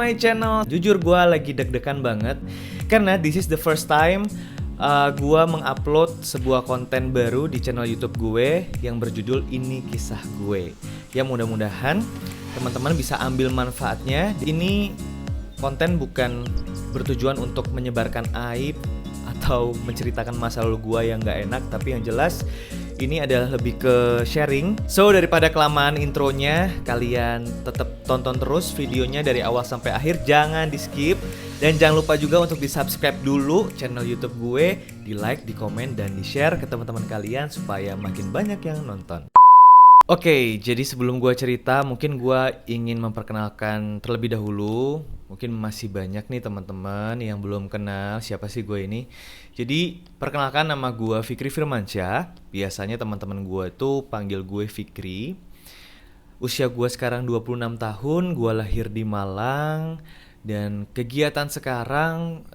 my channel. Jujur gue lagi deg-degan banget karena this is the first time gue mengupload sebuah konten baru di channel YouTube gue yang berjudul Ini Kisah Gue. Ya mudah-mudahan teman-teman bisa ambil manfaatnya. Ini konten bukan bertujuan untuk menyebarkan aib atau menceritakan masa lalu gue yang gak enak, tapi yang jelas ini adalah lebih ke sharing. So daripada kelamaan intronya, kalian tetap tonton terus videonya dari awal sampai akhir, jangan di skip. Dan jangan lupa juga untuk di subscribe dulu channel YouTube gue, di like, di komen, dan di share ke teman-teman kalian supaya makin banyak yang nonton. Oke, jadi sebelum gue cerita, mungkin gue ingin memperkenalkan terlebih dahulu. Mungkin masih banyak nih teman-teman yang belum kenal siapa sih gue ini. Jadi, perkenalkan, nama gue Fikri Firmansyah. Biasanya teman-teman gue tuh panggil gue Fikri. Usia gue sekarang 26 tahun, gue lahir di Malang. Dan kegiatan sekarang,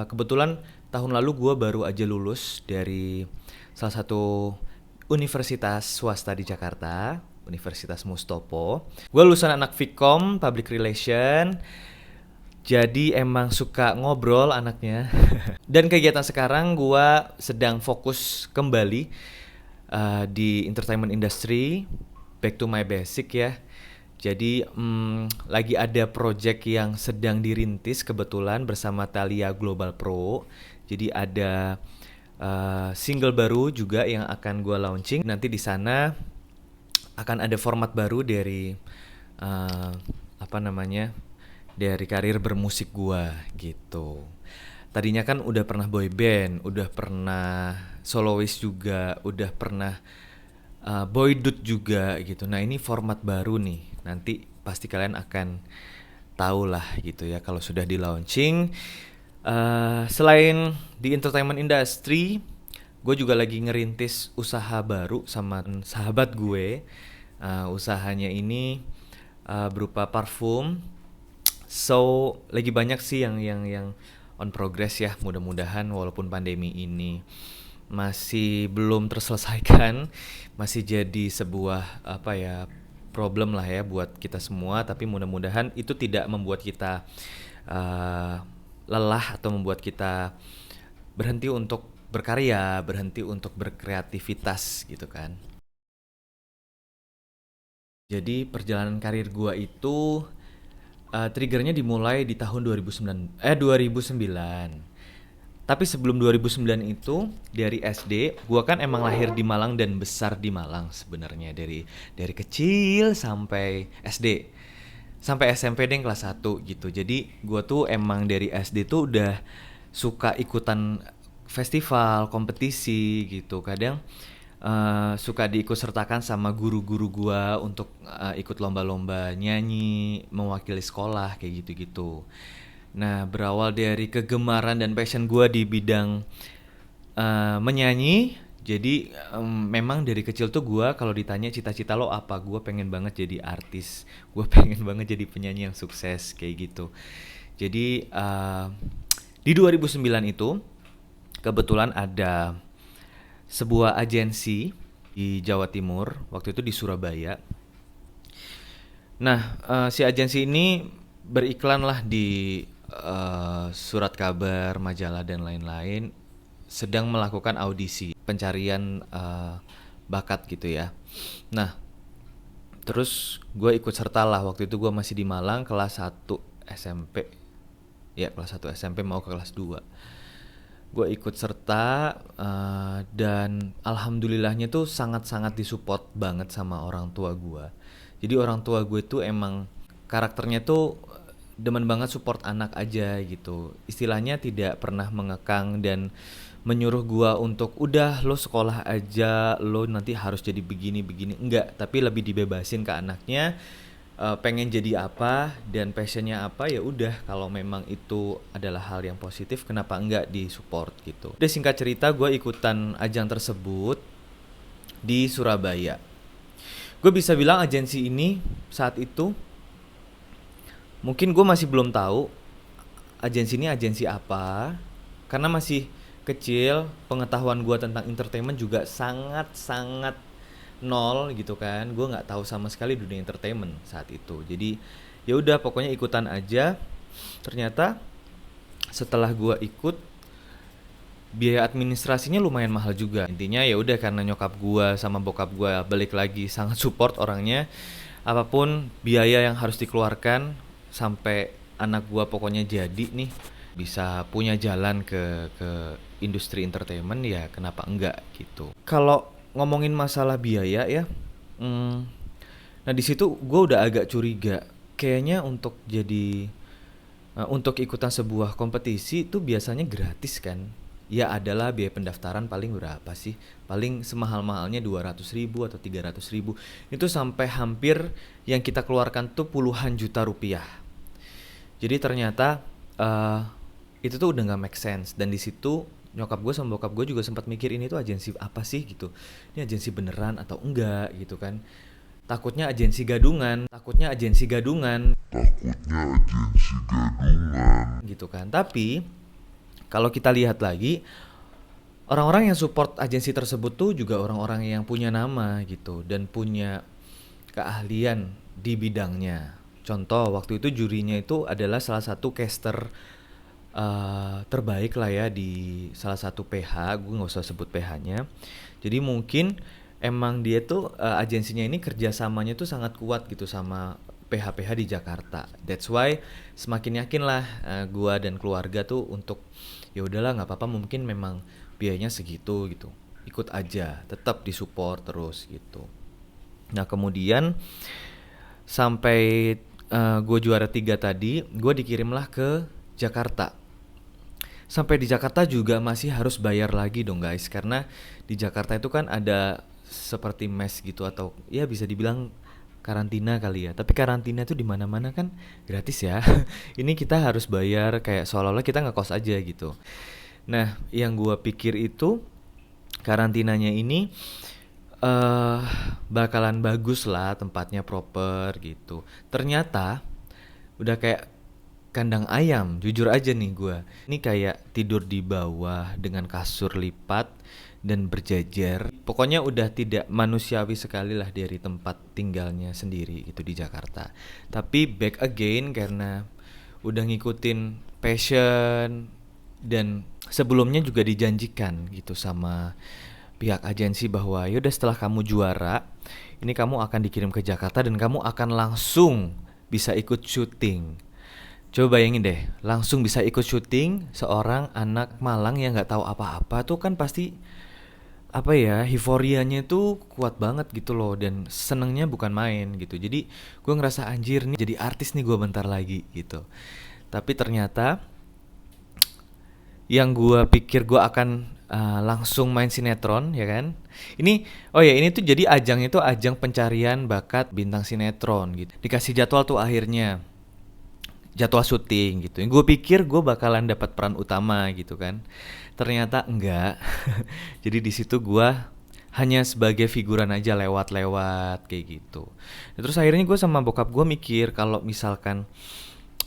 kebetulan tahun lalu gue baru aja lulus dari salah satu universitas swasta di Jakarta, Universitas Mustopo. Gue lulusan anak Vkom, Public Relation. Jadi emang suka ngobrol anaknya. Dan kegiatan sekarang gue sedang fokus kembali di entertainment industry, back to my basic ya. Jadi lagi ada project yang sedang dirintis kebetulan bersama Thalia Global Pro. Jadi ada single baru juga yang akan gue launching. Nanti di sana akan ada format baru dari dari karir bermusik gue gitu. Tadinya kan udah pernah boy band, udah pernah soloist juga, udah pernah boy dude juga gitu. Nah ini format baru nih. Nanti pasti kalian akan tahu lah gitu ya kalau sudah di launching. Selain di entertainment industry, gue juga lagi ngerintis usaha baru sama sahabat gue. Usahanya ini berupa parfum. So lagi banyak sih yang on progress ya. Mudah-mudahan walaupun pandemi ini masih belum terselesaikan, masih jadi sebuah problem lah ya buat kita semua. Tapi mudah-mudahan itu tidak membuat kita lelah atau membuat kita berhenti untuk berkarya, berhenti untuk berkreativitas gitu kan. Jadi perjalanan karir gua itu triggernya dimulai di tahun 2009. Tapi sebelum 2009 itu dari SD, gua kan emang lahir di Malang dan besar di Malang sebenarnya dari kecil sampai SD. Sampai SMP deh kelas 1 gitu. Jadi gue tuh emang dari SD tuh udah suka ikutan festival, kompetisi gitu. Kadang suka diikut sertakan sama guru-guru gue untuk ikut lomba-lomba nyanyi, mewakili sekolah kayak gitu-gitu. Nah berawal dari kegemaran dan passion gue di bidang menyanyi. Jadi memang dari kecil tuh gue kalau ditanya cita-cita lo apa, gue pengen banget jadi artis, gue pengen banget jadi penyanyi yang sukses kayak gitu. Jadi di 2009 itu kebetulan ada sebuah agensi di Jawa Timur, waktu itu di Surabaya. Nah si agensi ini beriklan lah di surat kabar, majalah dan lain-lain, sedang melakukan audisi pencarian bakat gitu ya. Nah terus gue ikut serta lah. Waktu itu gue masih di Malang, kelas 1 SMP. Ya kelas 1 SMP mau ke kelas 2. Gue ikut serta dan alhamdulillahnya tuh sangat-sangat disupport banget sama orang tua gue. Jadi orang tua gue tuh emang karakternya tuh demen banget support anak aja gitu. Istilahnya tidak pernah mengekang dan menyuruh gua untuk udah lo sekolah aja, lo nanti harus jadi begini-begini. Enggak, tapi lebih dibebasin ke anaknya, pengen jadi apa dan passionnya apa, ya udah, kalau memang itu adalah hal yang positif kenapa enggak disupport gitu. Udah, singkat cerita gua ikutan ajang tersebut di Surabaya. Gue bisa bilang agensi ini saat itu mungkin gue masih belum tahu agensi ini agensi apa, karena masih kecil, pengetahuan gue tentang entertainment juga sangat-sangat nol gitu kan. Gue nggak tahu sama sekali dunia entertainment saat itu. Jadi ya udah pokoknya ikutan aja. Ternyata setelah gue ikut, biaya administrasinya lumayan mahal juga. Intinya ya udah, karena nyokap gua sama bokap gua balik lagi sangat support orangnya, apapun biaya yang harus dikeluarkan sampai anak gua pokoknya jadi nih bisa punya jalan ke industri entertainment, ya kenapa enggak gitu. Kalau ngomongin masalah biaya ya, hmm, nah di situ gua udah agak curiga. Kayaknya untuk ikutan sebuah kompetisi itu biasanya gratis kan? Ya adalah biaya pendaftaran paling berapa sih? Paling semahal-mahalnya 200.000 atau 300.000. Itu sampai hampir yang kita keluarkan tuh puluhan juta rupiah. Jadi ternyata eh, itu tuh udah nggak make sense. Dan di situ nyokap gue sama bokap gue juga sempat mikir, ini tuh agensi apa sih gitu? Ini agensi beneran atau enggak gitu kan? Takutnya agensi gadungan, gitu kan. Tapi kalau kita lihat lagi, orang-orang yang support agensi tersebut tuh juga orang-orang yang punya nama gitu dan punya keahlian di bidangnya. Contoh, waktu itu jurinya itu adalah salah satu caster terbaik lah ya di salah satu PH, gue nggak usah sebut PH-nya. Jadi mungkin emang dia tuh agensinya ini kerjasamanya tuh sangat kuat gitu sama PH-PH di Jakarta. That's why semakin yakin lah gua dan keluarga tuh untuk ya udahlah nggak apa-apa, mungkin memang biayanya segitu gitu. Ikut aja, tetap disupport terus gitu. Nah kemudian sampai gue juara 3 tadi, gue dikirimlah ke Jakarta. Sampai di Jakarta juga masih harus bayar lagi dong guys, karena di Jakarta itu kan ada seperti mes gitu, atau ya bisa dibilang karantina kali ya. Tapi karantina itu di mana-mana kan gratis ya. Ini kita harus bayar, kayak seolah-olah kita ngekos aja gitu. Nah, yang gua pikir itu karantinanya ini eh bakalan bagus lah, tempatnya proper gitu. Ternyata udah kayak kandang ayam, jujur aja nih gua. Ini kayak tidur di bawah dengan kasur lipat dan berjajar. Pokoknya udah tidak manusiawi sekali lah dari tempat tinggalnya sendiri itu di Jakarta. Tapi back again karena udah ngikutin passion, dan sebelumnya juga dijanjikan gitu sama pihak agensi bahwa yaudah setelah kamu juara, ini kamu akan dikirim ke Jakarta dan kamu akan langsung bisa ikut syuting. Coba bayangin deh, langsung bisa ikut syuting, seorang anak Malang yang nggak tahu apa-apa tuh kan pasti apa ya, euforianya tuh kuat banget gitu loh, dan senengnya bukan main gitu. Jadi gue ngerasa anjir nih jadi artis nih gue bentar lagi gitu. Tapi ternyata yang gue pikir gue akan langsung main sinetron ya kan. Ini tuh jadi ajang itu ajang pencarian bakat bintang sinetron gitu. Dikasih jadwal tuh akhirnya jadwal syuting gitu. Gue pikir gue bakalan dapat peran utama gitu kan. Ternyata enggak. Jadi di situ gue hanya sebagai figuran aja, lewat-lewat kayak gitu. Terus akhirnya gue sama bokap gue mikir, kalau misalkan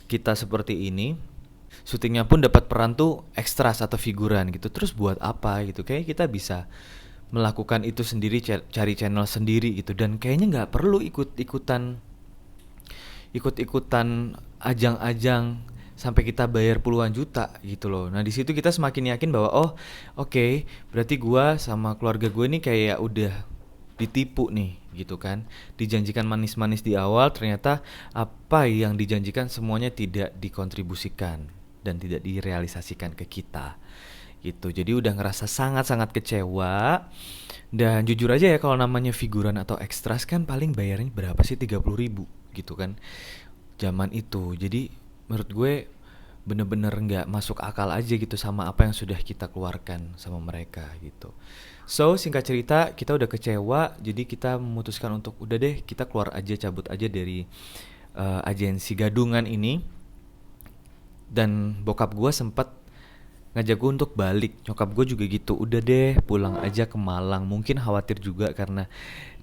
kita seperti ini, syutingnya pun dapat peran tuh ekstras atau figuran gitu. Terus buat apa gitu? Kayak kita bisa melakukan itu sendiri, cari channel sendiri gitu. Dan kayaknya nggak perlu ikut-ikutan ajang-ajang sampai kita bayar puluhan juta gitu loh. Nah di situ kita semakin yakin bahwa oke, berarti gua sama keluarga gue ini kayak udah ditipu nih gitu kan. Dijanjikan manis-manis di awal, ternyata apa yang dijanjikan semuanya tidak dikontribusikan dan tidak direalisasikan ke kita gitu. Jadi udah ngerasa sangat-sangat kecewa. Dan jujur aja ya, kalau namanya figuran atau ekstras kan paling bayarnya berapa sih, 30.000 gitu kan zaman itu. Jadi menurut gue bener-bener gak masuk akal aja gitu sama apa yang sudah kita keluarkan sama mereka gitu. So singkat cerita, kita udah kecewa, jadi kita memutuskan untuk udah deh kita keluar aja, cabut aja dari agensi gadungan ini. Dan bokap gue sempat ngajak gue untuk balik, nyokap gue juga gitu, udah deh pulang aja ke Malang. Mungkin khawatir juga karena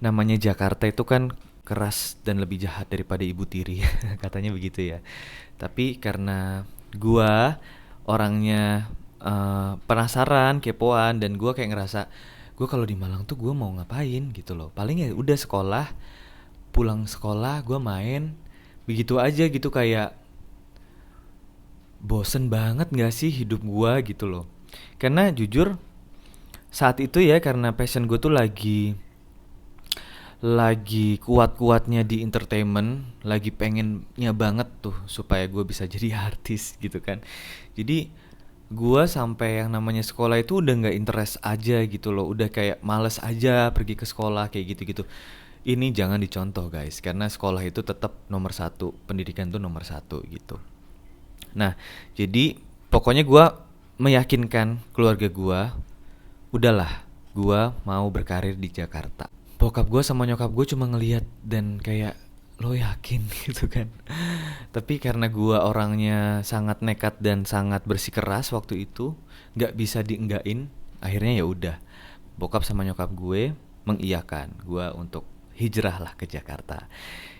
namanya Jakarta itu kan keras dan lebih jahat daripada ibu tiri katanya begitu ya. Tapi karena gue orangnya penasaran, kepoan, dan gue kayak ngerasa gue kalau di Malang tuh gue mau ngapain gitu loh. Paling ya udah sekolah, pulang sekolah gue main, begitu aja gitu. Kayak bosen banget gak sih hidup gua gitu loh. Karena jujur saat itu ya, karena passion gue tuh lagi kuat-kuatnya di entertainment, lagi pengennya banget tuh supaya gue bisa jadi artis gitu kan. Jadi gue sampai yang namanya sekolah itu udah nggak interest aja gitu loh, udah kayak males aja pergi ke sekolah kayak gitu-gitu. Ini jangan dicontoh guys, karena sekolah itu tetap nomor satu, pendidikan tuh nomor satu gitu. Nah, jadi pokoknya gue meyakinkan keluarga gue, udahlah, gue mau berkarir di Jakarta. Bokap gue sama nyokap gue cuma ngelihat dan kayak, lo yakin gitu kan. Tapi karena gue orangnya sangat nekat dan sangat bersikeras waktu itu, nggak bisa dienggain, akhirnya ya udah, bokap sama nyokap gue mengiyakan gue untuk hijrah lah ke Jakarta.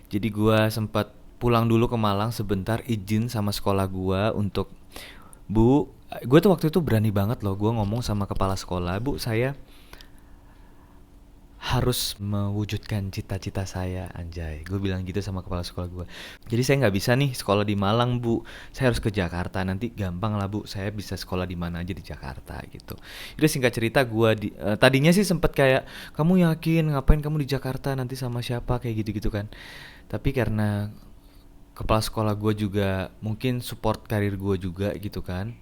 Jadi gue sempat pulang dulu ke Malang sebentar, izin sama sekolah gue untuk, Bu, gue tuh waktu itu berani banget loh, gue ngomong sama kepala sekolah, Bu, saya harus mewujudkan cita-cita saya, anjay. Gue bilang gitu sama kepala sekolah gue. Jadi saya nggak bisa nih sekolah di Malang, Bu. Saya harus ke Jakarta. Nanti gampang lah, Bu. Saya bisa sekolah di mana aja di Jakarta gitu. Jadi singkat cerita gue tadinya sih sempet kayak, kamu yakin ngapain kamu di Jakarta, nanti sama siapa, kayak gitu-gitu kan. Tapi karena kepala sekolah gue juga mungkin support karir gue juga gitu kan,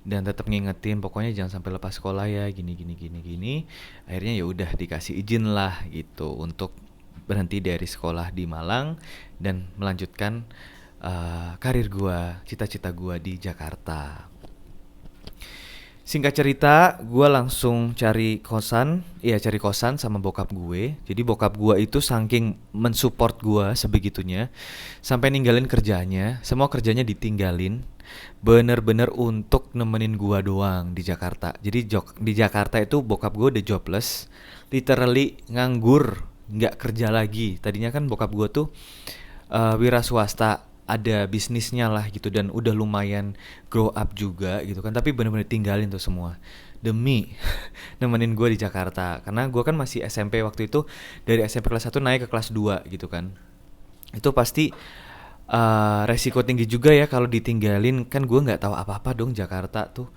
dan tetap ngingetin pokoknya jangan sampai lepas sekolah ya, gini gini gini gini. Akhirnya ya udah dikasih izin lah gitu untuk berhenti dari sekolah di Malang dan melanjutkan karir gua, cita-cita gua di Jakarta. Singkat cerita, gue langsung cari kosan sama bokap gue. Jadi bokap gue itu saking mensupport gue sebegitunya, sampai ninggalin kerjanya, semua kerjanya ditinggalin, bener-bener untuk nemenin gue doang di Jakarta. Jadi di Jakarta itu bokap gue udah jobless, literally nganggur, nggak kerja lagi. Tadinya kan bokap gue tuh wira swasta, ada bisnisnya lah gitu, dan udah lumayan grow up juga gitu kan, tapi bener-bener tinggalin tuh semua demi nemenin gue di Jakarta. Karena gue kan masih SMP waktu itu, dari SMP kelas 1 naik ke kelas 2 gitu kan. Itu pasti resiko tinggi juga ya kalau ditinggalin, kan gue nggak tahu apa-apa dong Jakarta tuh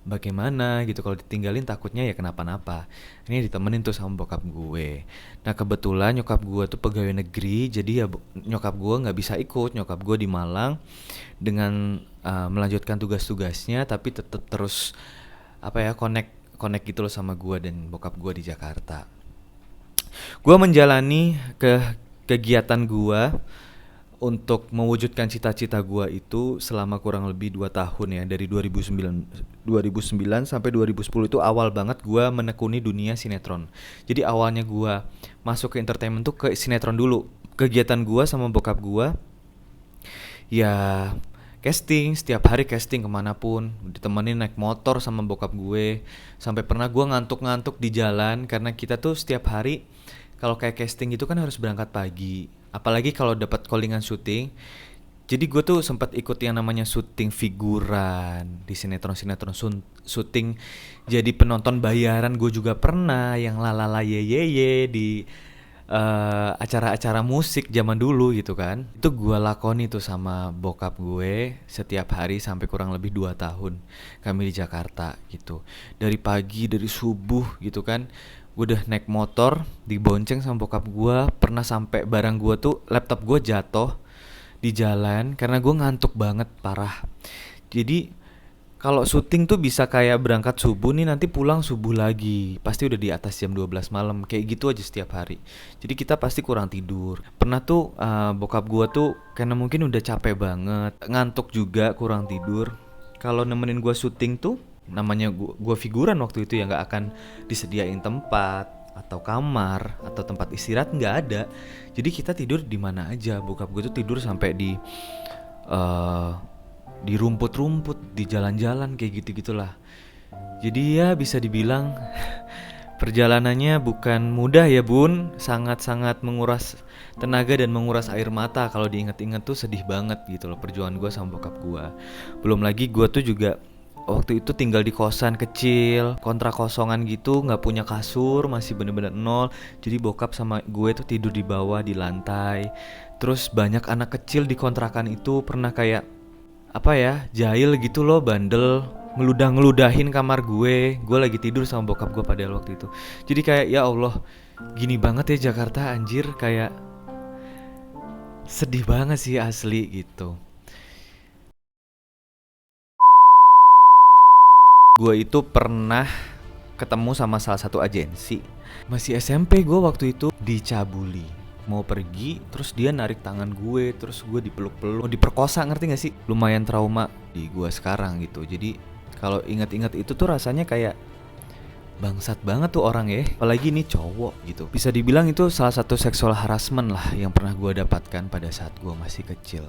bagaimana gitu. Kalau ditinggalin takutnya ya kenapa-napa. Ini ditemenin tuh sama bokap gue. Nah kebetulan nyokap gue tuh pegawai negeri, jadi ya nyokap gue nggak bisa ikut. Nyokap gue di Malang dengan melanjutkan tugas-tugasnya, tapi tetap terus apa ya, connect gitu loh sama gue dan bokap gue di Jakarta. Gue menjalani kegiatan gue untuk mewujudkan cita-cita gua itu selama kurang lebih 2 tahun ya, dari 2009 sampai 2010. Itu awal banget gua menekuni dunia sinetron. Jadi awalnya gua masuk ke entertainment tuh ke sinetron dulu. Kegiatan gua sama bokap gua ya casting, setiap hari casting kemanapun, ditemenin naik motor sama bokap gue. Sampai pernah gua ngantuk-ngantuk di jalan, karena kita tuh setiap hari kalau kayak casting gitu kan harus berangkat pagi, apalagi kalau dapat callingan syuting. Jadi gue tuh sempat ikut yang namanya syuting figuran di sinetron-sinetron, syuting jadi penonton bayaran. Gue juga pernah yang lalala ye ye ye di acara-acara musik zaman dulu gitu kan. Itu gue lakoni tuh sama bokap gue setiap hari sampai kurang lebih 2 tahun kami di Jakarta gitu. Dari pagi, dari subuh gitu kan, gue udah naik motor dibonceng sama bokap gue. Pernah sampai barang gue tuh, laptop gue jatuh di jalan karena gue ngantuk banget parah. Jadi kalau syuting tuh bisa kayak berangkat subuh nih, nanti pulang subuh lagi, pasti udah di atas jam 12 malam, kayak gitu aja setiap hari. Jadi kita pasti kurang tidur. Pernah tuh bokap gue tuh karena mungkin udah capek banget, ngantuk juga, kurang tidur, kalau nemenin gue syuting tuh, namanya gua figuran waktu itu ya, nggak akan disediain tempat atau kamar atau tempat istirahat, nggak ada. Jadi kita tidur di mana aja. Bokap gue tuh tidur sampai di rumput-rumput, di jalan-jalan, kayak gitu-gitulah. Jadi ya bisa dibilang perjalanannya bukan mudah ya bun, sangat-sangat menguras tenaga dan menguras air mata. Kalau diinget-inget tuh sedih banget gitu loh perjuangan gue sama bokap gue. Belum lagi gue tuh juga waktu itu tinggal di kosan kecil, kontrak kosongan gitu, nggak punya kasur, masih bener-bener nol. Jadi bokap sama gue tuh tidur di bawah di lantai. Terus banyak anak kecil di kontrakan itu, pernah kayak apa ya, jahil gitu loh, bandel, ngeludahin kamar gue lagi tidur sama bokap gue pada waktu itu. Jadi kayak ya Allah, gini banget ya Jakarta anjir, kayak sedih banget sih asli gitu. Gue itu pernah ketemu sama salah satu agensi. Masih SMP gue waktu itu, dicabuli. Mau pergi, terus dia narik tangan gue, terus gue dipeluk-peluk, diperkosa, ngerti gak sih? Lumayan trauma di gue sekarang gitu. Jadi kalau ingat-ingat itu tuh rasanya kayak bangsat banget tuh orang ya. Apalagi ini cowok gitu. Bisa dibilang itu salah satu sexual harassment lah yang pernah gue dapatkan pada saat gue masih kecil.